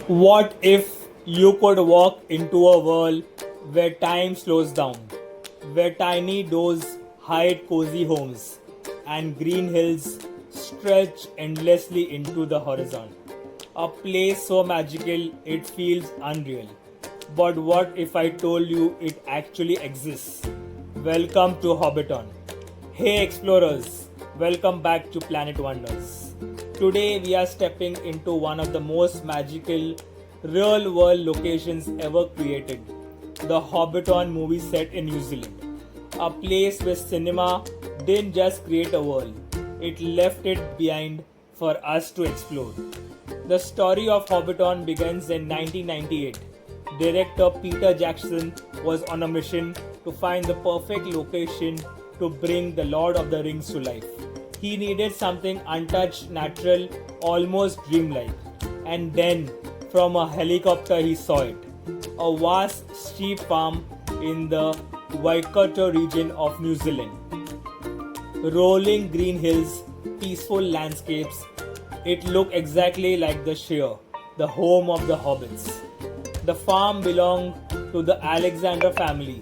What if you could walk into a world where time slows down, where tiny doors hide cozy homes, and green hills stretch endlessly into the horizon? A place so magical it feels unreal. But what if I told you it actually exists? Welcome to Hobbiton. Hey explorers, welcome back to Planet Wonders. Today we are stepping into one of the most magical real world locations ever created, the Hobbiton Movie Set in New Zealand. A place where cinema didn't just create a world, it left it behind for us to explore. The story of Hobbiton begins in 1998. Director Peter Jackson was on a mission to find the perfect location to bring the Lord of the Rings to life. He needed something untouched, natural, almost dreamlike. And then, from a helicopter, he saw it. A vast sheep farm in the Waikato region of New Zealand. Rolling green hills, peaceful landscapes. It looked exactly like the Shire, the home of the hobbits. The farm belonged to the Alexander family,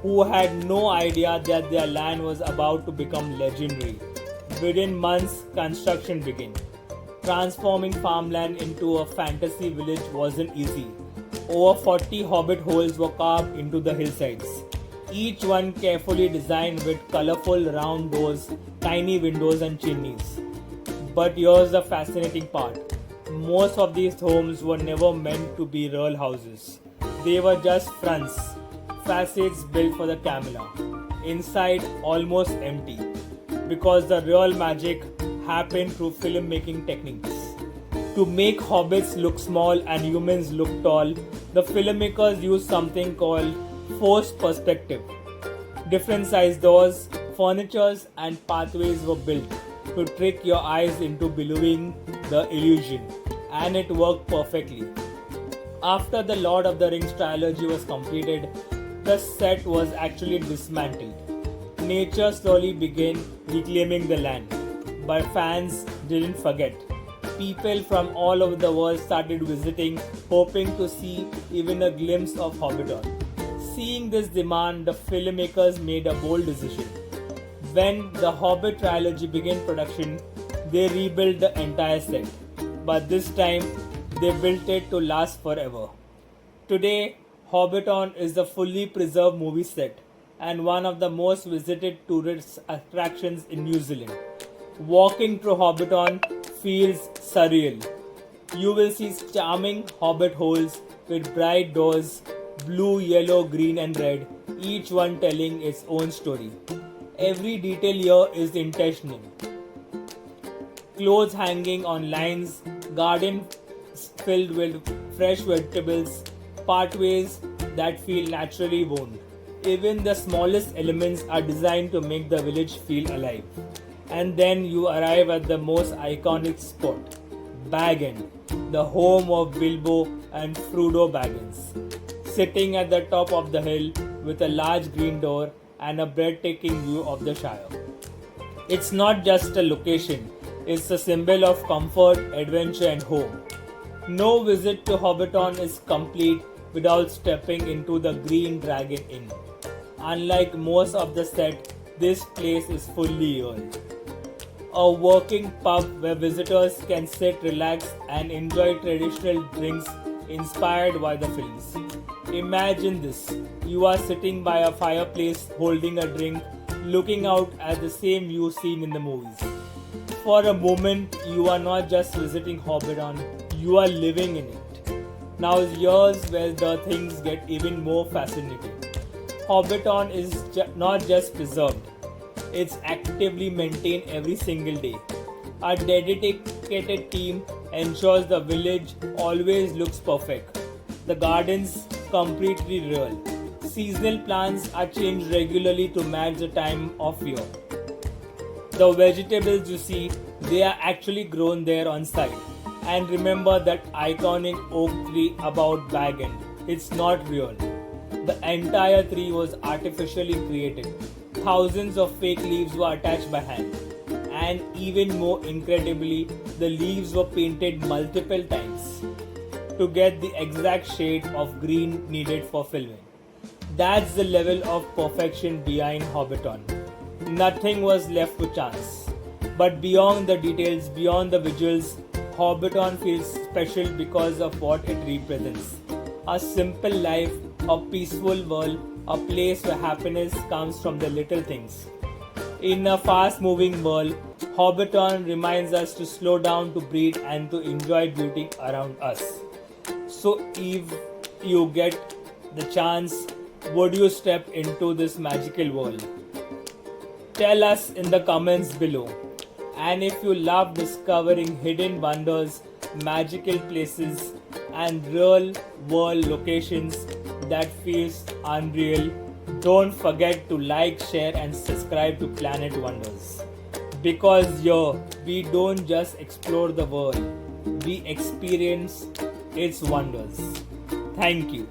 who had no idea that their land was about to become legendary. Within months, construction began. Transforming farmland into a fantasy village wasn't easy. Over 40 hobbit holes were carved into the hillsides, each one carefully designed with colorful round doors, tiny windows, and chimneys. But here's the fascinating part. Most of these homes were never meant to be real houses. They were just fronts, facades built for the camera. Inside, almost empty, because the real magic happened through filmmaking techniques. To make hobbits look small and humans look tall, the filmmakers used something called forced perspective. Different sized doors, furnitures, and pathways were built to trick your eyes into believing the illusion, and it worked perfectly. After the Lord of the Rings trilogy was completed, the set was actually dismantled. Nature slowly began reclaiming the land, but fans didn't forget. People from all over the world started visiting, hoping to see even a glimpse of Hobbiton. Seeing this demand, the filmmakers made a bold decision. When the Hobbit trilogy began production, they rebuilt the entire set, but this time they built it to last forever. Today, Hobbiton is the fully preserved movie set and one of the most visited tourist attractions in New Zealand. Walking through Hobbiton feels surreal. You will see charming hobbit holes with bright doors, blue, yellow, green, and red, each one telling its own story. Every detail here is intentional. Clothes hanging on lines, gardens filled with fresh vegetables, pathways that feel naturally worn. Even the smallest elements are designed to make the village feel alive. And then you arrive at the most iconic spot, Bag End, the home of Bilbo and Frodo Baggins, sitting at the top of the hill with a large green door and a breathtaking view of the Shire. It's not just a location, it's a symbol of comfort, adventure, and home. No visit to Hobbiton is complete without stepping into the Green Dragon Inn. Unlike most of the set, this place is fully real. A working pub where visitors can sit, relax, and enjoy traditional drinks inspired by the films. Imagine this. You are sitting by a fireplace holding a drink, looking out at the same view seen in the movies. For a moment, you are not just visiting Hobbiton, you are living in it. Now here's where the things get even more fascinating. Hobbiton is not just preserved, it's actively maintained every single day. A dedicated team ensures the village always looks perfect. The gardens completely real. Seasonal plants are changed regularly to match the time of year. The vegetables you see, they are actually grown there on site. And remember that iconic oak tree about Bag End. It's not real. The entire tree was artificially created. Thousands of fake leaves were attached by hand. and even more incredibly, the leaves were painted multiple times to get the exact shade of green needed for filming. That's the level of perfection behind Hobbiton. Nothing was left to chance. But beyond the details, beyond the visuals, Hobbiton feels special because of what it represents. A simple life, a peaceful world, a place where happiness comes from the little things. In a fast moving world, Hobbiton reminds us to slow down, to breathe, and to enjoy beauty around us. So, if you get the chance, would you step into this magical world? Tell us in the comments below. And if you love discovering hidden wonders, magical places, and real world locations that feels unreal, don't forget to like, share, and subscribe to Planet Wonderzzz. Because here, we don't just explore the world, we experience its wonders. Thank you.